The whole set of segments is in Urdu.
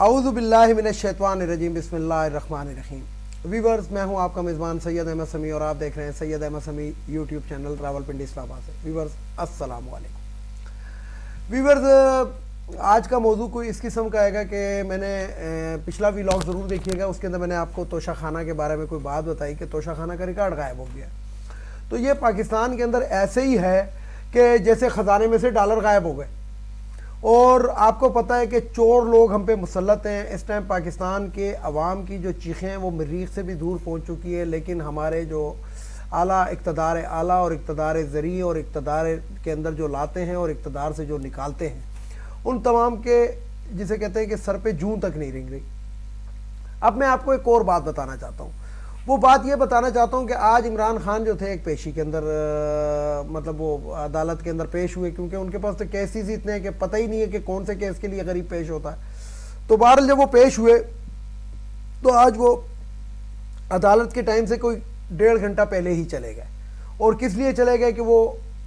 اعوذ باللہ من الشیطان الرجیم بسم اللہ الرحمن الرحیم. ویورز، میں ہوں آپ کا میزبان سید احمد سمیع اور آپ دیکھ رہے ہیں سید احمد سمیع یوٹیوب چینل راولپنڈی اسلام آباد سے. ویورز السلام علیکم. ویورز، آج کا موضوع کوئی اس قسم کا آئے گا کہ میں نے پچھلا ویلاگ ضرور دیکھیے گا، اس کے اندر میں نے آپ کو توشہ خانہ کے بارے میں کوئی بات بتائی کہ توشہ خانہ کا ریکارڈ غائب ہو گیا. تو یہ پاکستان کے اندر ایسے ہی ہے کہ جیسے خزانے میں سے ڈالر غائب ہو گئے. اور آپ کو پتہ ہے کہ چور لوگ ہم پہ مسلط ہیں. اس ٹائم پاکستان کے عوام کی جو چیخیں ہیں وہ مریخ سے بھی دور پہنچ چکی ہے، لیکن ہمارے جو اعلیٰ اعلیٰ اور اقتدار زرعی اور اقتدار کے اندر جو لاتے ہیں اور اقتدار سے جو نکالتے ہیں، ان تمام کے جسے کہتے ہیں کہ سر پہ جون تک نہیں رنگ رہی. اب میں آپ کو ایک اور بات بتانا چاہتا ہوں. وہ بات یہ بتانا چاہتا ہوں کہ آج عمران خان جو تھے ایک پیشی کے اندر مطلب وہ عدالت کے اندر پیش ہوئے، کیونکہ ان کے پاس تو کیسز اتنے ہیں کہ پتہ ہی نہیں ہے کہ کون سے کیس کے لیے غریب پیش ہوتا ہے. تو بہرحال جب وہ پیش ہوئے تو آج وہ عدالت کے ٹائم سے کوئی 1.5 گھنٹہ پہلے ہی چلے گئے. اور کس لیے چلے گئے کہ وہ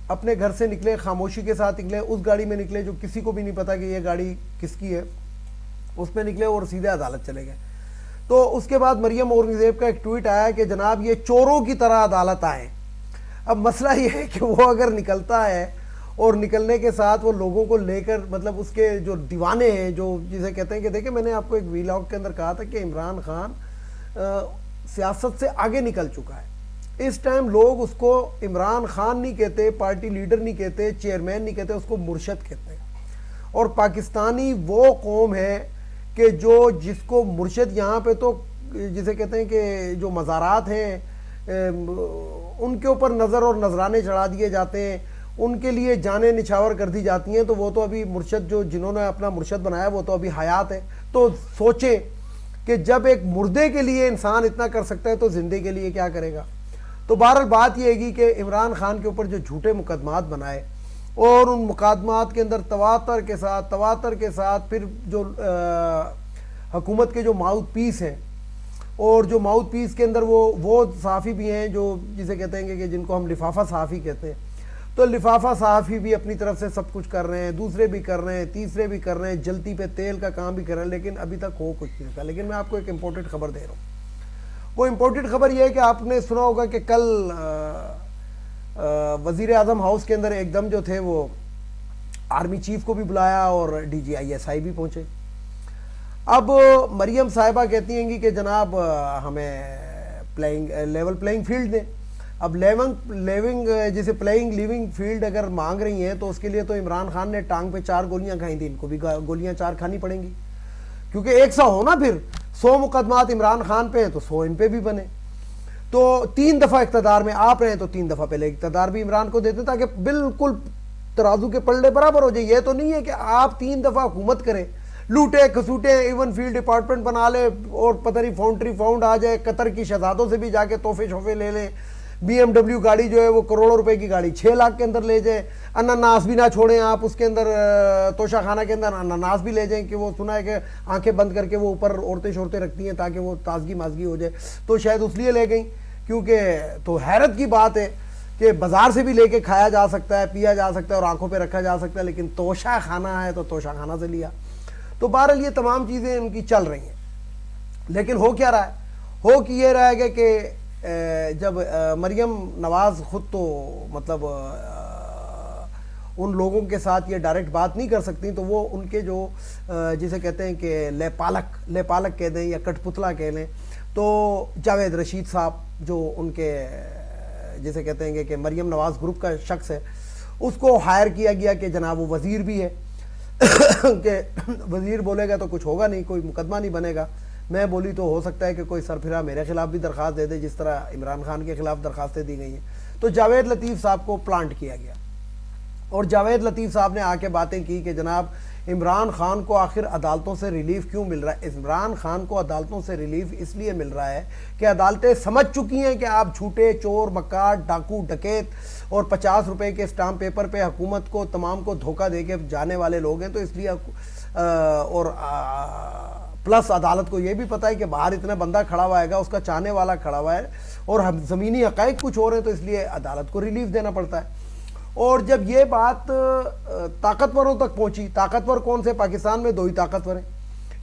اپنے گھر سے نکلے، خاموشی کے ساتھ نکلے، اس گاڑی میں نکلے جو کسی کو بھی نہیں پتا کہ یہ گاڑی کس کی ہے، اس میں نکلے اور سیدھے عدالت چلے گئے. تو اس کے بعد مریم اورنگزیب کا ایک ٹویٹ آیا کہ جناب یہ چوروں کی طرح عدالت آئیں. اب مسئلہ یہ ہے کہ وہ اگر نکلتا ہے اور نکلنے کے ساتھ وہ لوگوں کو لے کر مطلب اس کے جو دیوانے ہیں، جو جسے کہتے ہیں کہ دیکھیں میں نے آپ کو ایک ویلاگ کے اندر کہا تھا کہ عمران خان سیاست سے آگے نکل چکا ہے. اس ٹائم لوگ اس کو عمران خان نہیں کہتے، پارٹی لیڈر نہیں کہتے، چیئرمین نہیں کہتے، اس کو مرشد کہتے ہیں. اور پاکستانی وہ قوم ہے کہ جس کو مرشد یہاں پہ تو جسے کہتے ہیں کہ جو مزارات ہیں ان کے اوپر نظر اور نذرانے چڑھا دیے جاتے ہیں، ان کے لیے جانیں نچھاور کر دی جاتی ہیں. تو وہ تو ابھی مرشد جنہوں نے اپنا مرشد بنایا وہ تو ابھی حیات ہے. تو سوچیں کہ جب ایک مردے کے لیے انسان اتنا کر سکتا ہے تو زندے کے لیے کیا کرے گا. تو بہرحال بات یہ ہے کہ عمران خان کے اوپر جو جھوٹے مقدمات بنائے اور ان مقدمات کے اندر تواتر کے ساتھ پھر جو حکومت کے جو ماؤتھ پیس ہیں، اور جو ماؤتھ پیس کے اندر وہ صحافی بھی ہیں جو جسے کہتے ہیں کہ جن کو ہم لفافہ صحافی کہتے ہیں. تو لفافہ صحافی بھی اپنی طرف سے سب کچھ کر رہے ہیں، دوسرے بھی کر رہے ہیں، تیسرے بھی کر رہے ہیں، جلتی پہ تیل کا کام بھی کر رہے ہیں، لیکن ابھی تک ہو کچھ نہیں سکا. لیکن میں آپ کو ایک امپورٹنٹ خبر دے رہا ہوں. وہ امپورٹنٹ خبر یہ ہے کہ آپ نے سنا ہوگا کہ کل وزیر اعظم ہاؤس کے اندر ایک دم جو تھے وہ آرمی چیف کو بھی بلایا اور DGISI بھی پہنچے. اب مریم صاحبہ کہتی ہیں کہ جناب ہمیں لیول پلینگ فیلڈ دیں. اب جسے لیونگ فیلڈ اگر مانگ رہی ہیں تو اس کے لیے تو عمران خان نے ٹانگ پہ 4 گولیاں کھائیں تھیں، ان کو بھی گولیاں 4 کھانی پڑیں گی، کیونکہ ایک سا ہونا پھر 100 مقدمات عمران خان پہ ہیں تو 100 ان پہ بھی بنے. تو 3 دفعہ اقتدار میں آپ رہے ہیں تو 3 دفعہ پہلے اقتدار بھی عمران کو دیتے تاکہ بالکل ترازو کے پلڑے برابر ہو جائے. یہ تو نہیں ہے کہ آپ 3 دفعہ حکومت کریں، لوٹے کھسوٹے ایون فیلڈ ڈپارٹمنٹ بنا لے اور پتہ نہیں فاؤنڈری فاؤنڈ آ جائے، قطر کی شہزادوں سے بھی جا کے تحفے شوفے لے لیں، BMW گاڑی جو ہے وہ کروڑوں روپے کی گاڑی 6 لاکھ کے اندر لے جائیں، انناس بھی نہ چھوڑیں آپ اس کے اندر، توشہ خانہ کے اندر انناس بھی لے جائیں کہ وہ سنا ہے کہ آنکھیں بند کر کے وہ اوپر عورتیں شورتیں رکھتی ہیں تاکہ وہ تازگی مازگی ہو جائے. تو شاید اس لیے لے گئیں، کیونکہ تو حیرت کی بات ہے کہ بازار سے بھی لے کے کھایا جا سکتا ہے، پیا جا سکتا ہے اور آنکھوں پہ رکھا جا سکتا ہے، لیکن توشہ خانہ ہے تو توشہ خانہ سے لیا. تو بہرحال یہ تمام چیزیں ان کی چل رہی ہیں. لیکن ہو کیا رہا ہے؟ ہو کہ یہ رہے گا کہ جب مریم نواز خود تو مطلب ان لوگوں کے ساتھ یہ ڈائریکٹ بات نہیں کر سکتی، تو وہ ان کے جو جسے کہتے ہیں کہ لے پالک کہہ دیں یا کٹ پتلا کہہ لیں، تو جاوید رشید صاحب جو ان کے جسے کہتے ہیں کہ مریم نواز گروپ کا شخص ہے، اس کو ہائر کیا گیا کہ جناب وہ وزیر بھی ہے کہ وزیر بولے گا تو کچھ ہوگا نہیں، کوئی مقدمہ نہیں بنے گا. میں بولی تو ہو سکتا ہے کہ کوئی سرپھرا میرے خلاف بھی درخواست دے دے جس طرح عمران خان کے خلاف درخواستیں دی گئی ہیں. تو جاوید لطیف صاحب کو پلانٹ کیا گیا اور جاوید لطیف صاحب نے آ کے باتیں کی کہ جناب عمران خان کو آخر عدالتوں سے ریلیف کیوں مل رہا ہے. عمران خان کو عدالتوں سے ریلیف اس لیے مل رہا ہے کہ عدالتیں سمجھ چکی ہیں کہ آپ جھوٹے چور مکار ڈاکو ڈکیت اور 50 روپے کے اسٹامپ پیپر پہ حکومت کو تمام کو دھوکہ دے کے جانے والے لوگ ہیں. تو اس لیے اور پلس عدالت کو یہ بھی پتہ ہے کہ باہر اتنا بندہ کھڑا ہوا ہے گا، اس کا چاہنے والا کھڑا ہوا ہے اور زمینی حقائق کچھ اور ہیں، تو اس لیے عدالت کو ریلیف دینا پڑتا ہے. اور جب یہ بات طاقتوروں تک پہنچی، طاقتور کون سے؟ پاکستان میں 2 ہی طاقتور ہیں،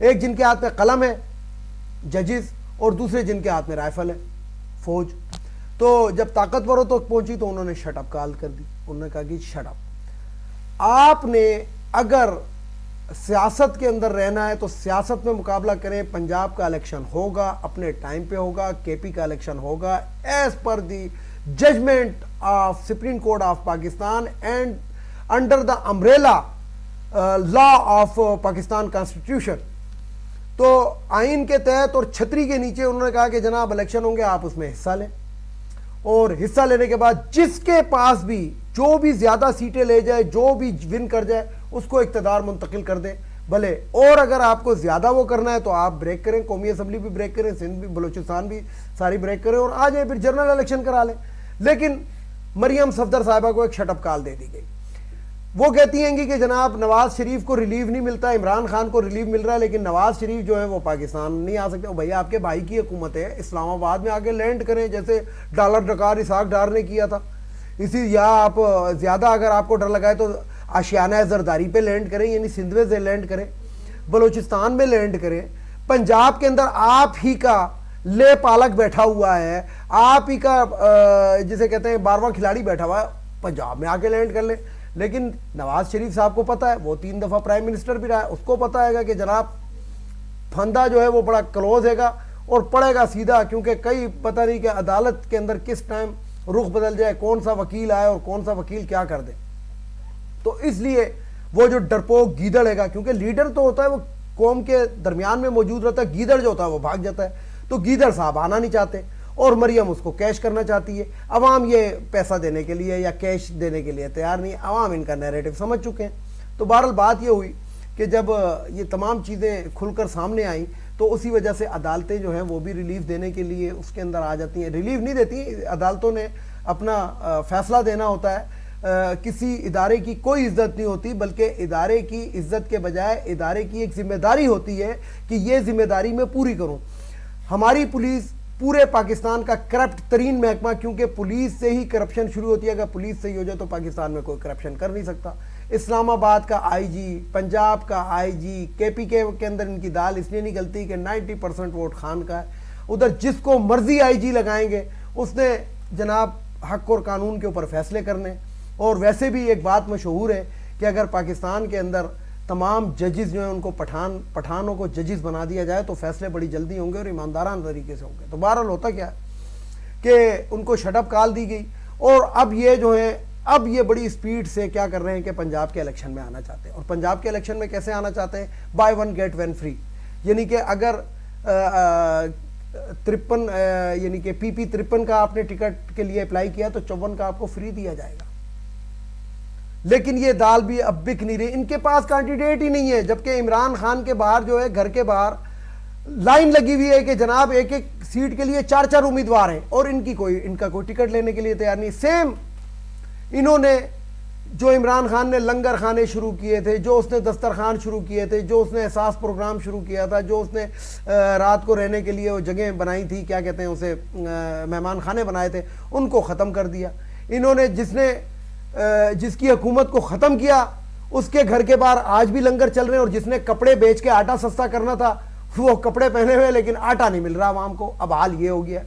ایک جن کے ہاتھ میں قلم ہے ججز، اور دوسرے جن کے ہاتھ میں رائفل ہے فوج. تو جب طاقتوروں تک پہنچی تو انہوں نے شٹ اپ کال کر دی. انہوں نے کہا کہ شٹ اپ. آپ نے اگر سیاست کے اندر رہنا ہے تو سیاست میں مقابلہ کریں. پنجاب کا الیکشن ہوگا، اپنے ٹائم پہ ہوگا. کے پی کا الیکشن ہوگا as per the judgment of supreme court of Pakistan and under the umbrella law of Pakistan constitution. تو آئین کے تحت اور چھتری کے نیچے انہوں نے کہا کہ جناب الیکشن ہوں گے، آپ اس میں حصہ لیں، اور حصہ لینے کے بعد جس کے پاس بھی جو بھی زیادہ سیٹیں لے جائے، جو بھی ون کر جائے، اس کو اقتدار منتقل کر دیں بھلے. اور اگر آپ کو زیادہ وہ کرنا ہے تو آپ بریک کریں، قومی اسمبلی بھی بریک کریں، سندھ بھی، بلوچستان بھی ساری بریک کریں، اور آ جائیں پھر جنرل الیکشن کرا لیں. لیکن مریم صفدر صاحبہ کو ایک شٹ اپ کال دے دی گئی. وہ کہتی ہیں کہ جناب نواز شریف کو ریلیو نہیں ملتا، عمران خان کو ریلیو مل رہا ہے، لیکن نواز شریف جو ہے وہ پاکستان نہیں آ سکتے. بھائی آپ کے بھائی کی حکومت ہے، اسلام آباد میں آگے لینڈ کریں، جیسے ڈالر ڈکار اسحاق ڈار نے کیا تھا. یا آپ زیادہ اگر آپ کو ڈر لگائے تو آشیانہ زرداری پہ لینڈ کریں، یعنی سندھ میں لینڈ کریں، بلوچستان میں لینڈ کریں. پنجاب کے اندر آپ ہی کا لے پالک بیٹھا ہوا ہے، آپ ہی کا جسے کہتے ہیں 12واں کھلاڑی بیٹھا ہوا ہے، پنجاب میں آ کے لینڈ کر لیں. لیکن نواز شریف صاحب کو پتا ہے، وہ 3 دفعہ پرائم منسٹر بھی رہا ہے، اس کو پتا ہے گا کہ جناب پھندا جو ہے وہ بڑا کلوز ہے گا اور پڑے گا سیدھا، کیونکہ کئی پتہ نہیں کہ عدالت کے اندر کس ٹائم رخ بدل جائے، کون سا وکیل آئے اور کون سا وکیل کیا کر دے. تو اس لیے وہ جو ڈرپوک گیدڑ ہے گا، کیونکہ لیڈر تو ہوتا ہے وہ قوم کے درمیان میں موجود رہتا ہے، گیدڑ جو ہوتا ہے وہ بھاگ جاتا ہے. تو گیدڑ صاحب آنا نہیں چاہتے اور مریم اس کو کیش کرنا چاہتی ہے. عوام یہ پیسہ دینے کے لیے یا کیش دینے کے لیے تیار نہیں، عوام ان کا نیریٹو سمجھ چکے ہیں. تو بہرحال بات یہ ہوئی کہ جب یہ تمام چیزیں کھل کر سامنے آئیں تو اسی وجہ سے عدالتیں جو ہیں وہ بھی ریلیف دینے کے لیے اس کے اندر آ جاتی ہیں. ریلیف نہیں دیتی، عدالتوں نے اپنا فیصلہ دینا ہوتا ہے. کسی ادارے کی کوئی عزت نہیں ہوتی، بلکہ ادارے کی عزت کے بجائے ادارے کی ایک ذمہ داری ہوتی ہے کہ یہ ذمہ داری میں پوری کروں. ہماری پولیس پورے پاکستان کا کرپٹ ترین محکمہ، کیونکہ پولیس سے ہی کرپشن شروع ہوتی ہے. اگر پولیس صحیح ہو جائے تو پاکستان میں کوئی کرپشن کر نہیں سکتا. اسلام آباد کا آئی جی، پنجاب کا آئی جی، کے پی کے اندر ان کی دال اس لیے نہیں گلتی کہ 90% ووٹ خان کا ہے. ادھر جس کو مرضی آئی جی لگائیں گے اس نے جناب حق اور قانون کے اوپر فیصلے کرنے. اور ویسے بھی ایک بات مشہور ہے کہ اگر پاکستان کے اندر تمام ججز جو ہیں ان کو پٹھانوں کو ججز بنا دیا جائے تو فیصلے بڑی جلدی ہوں گے اور ایماندارانہ طریقے سے ہوں گے. تو بہرحال ہوتا کیا ہے کہ ان کو شٹ اپ کال دی گئی، اور اب یہ جو ہے اب یہ بڑی اسپیڈ سے کیا کر رہے ہیں کہ پنجاب کے الیکشن میں آنا چاہتے ہیں. اور پنجاب کے الیکشن میں کیسے آنا چاہتے ہیں؟ Buy one get one free. یعنی کہ اگر 53 یعنی کہ پی 53 کا آپ نے ٹکٹ کے لیے اپلائی کیا تو 54 کا آپ کو فری دیا جائے گا. لیکن یہ دال بھی اب بک نہیں رہی، ان کے پاس کینڈیڈیٹ ہی نہیں ہے. جبکہ عمران خان کے باہر جو ہے گھر کے باہر لائن لگی ہوئی ہے کہ جناب ایک ایک سیٹ کے لیے 4 امیدوار ہیں اور ان کا کوئی ٹکٹ لینے کے لیے تیار نہیں. سیم انہوں نے جو عمران خان نے لنگر خانے شروع کیے تھے، جو اس نے دسترخوان شروع کیے تھے، جو اس نے احساس پروگرام شروع کیا تھا، جو اس نے رات کو رہنے کے لیے وہ جگہیں بنائی تھی، کیا کہتے ہیں اسے، مہمان خانے بنائے تھے، ان کو ختم کر دیا. انہوں نے جس کی حکومت کو ختم کیا اس کے گھر کے باہر آج بھی لنگر چل رہے ہیں. اور جس نے کپڑے بیچ کے آٹا سستا کرنا تھا وہ کپڑے پہنے ہوئے لیکن آٹا نہیں مل رہا عوام کو. اب حال یہ ہو گیا.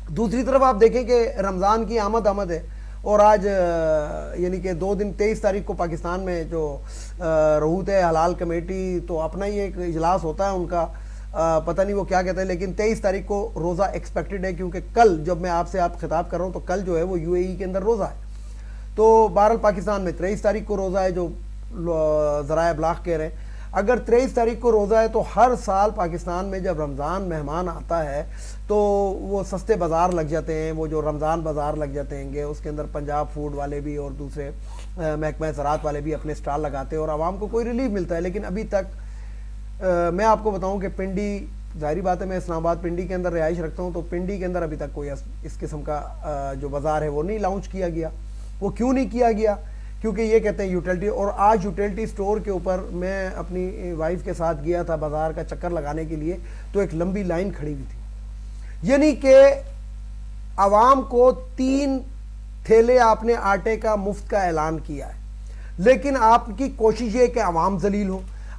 دوسری طرف آپ دیکھیں کہ رمضان کی آمد ہے، اور آج یعنی کہ 2 دن 23 تاریخ کو پاکستان میں جو رہوت ہے حلال کمیٹی، تو اپنا ہی ایک اجلاس ہوتا ہے ان کا، پتہ نہیں وہ کیا کہتے ہیں، لیکن 23 تاریخ کو روزہ ایکسپیکٹڈ ہے. کیونکہ کل جب میں آپ سے خطاب کر رہا ہوں تو کل جو ہے وہ UAE کے اندر روزہ ہے. تو بہرحال پاکستان میں 23 تاریخ کو روزہ ہے، جو ذرائع ابلاغ کہہ رہے ہیں. اگر 23 تاریخ کو روزہ ہے تو ہر سال پاکستان میں جب رمضان مہمان آتا ہے تو وہ سستے بازار لگ جاتے ہیں، وہ جو رمضان بازار لگ جاتے ہیں گے، اس کے اندر پنجاب فوڈ والے بھی اور دوسرے محکمہ زراعت والے بھی اپنے سٹال لگاتے ہیں اور عوام کو کوئی ریلیف ملتا ہے. لیکن ابھی تک میں آپ کو بتاؤں کہ پنڈی، ظاہری بات ہے میں اسلام آباد پنڈی کے اندر رہائش رکھتا ہوں، تو پنڈی کے اندر ابھی تک کوئی اس قسم کا جو بازار ہے وہ نہیں لانچ کیا گیا. وہ کیوں نہیں کیا گیا؟ کیونکہ یہ کہتے ہیں یوٹیلٹی. اور آج یوٹیلٹی سٹور کے اوپر میں اپنی وائف کے ساتھ گیا تھا بازار کا چکر لگانے کے لیے، تو ایک لمبی لائن کھڑی ہوئی تھی. یعنی کہ عوام کو 3 تھیلے آپ نے آٹے کا مفت کا اعلان کیا ہے، لیکن آپ کی کوشش یہ ہے کہ عوام ذلیل ہو،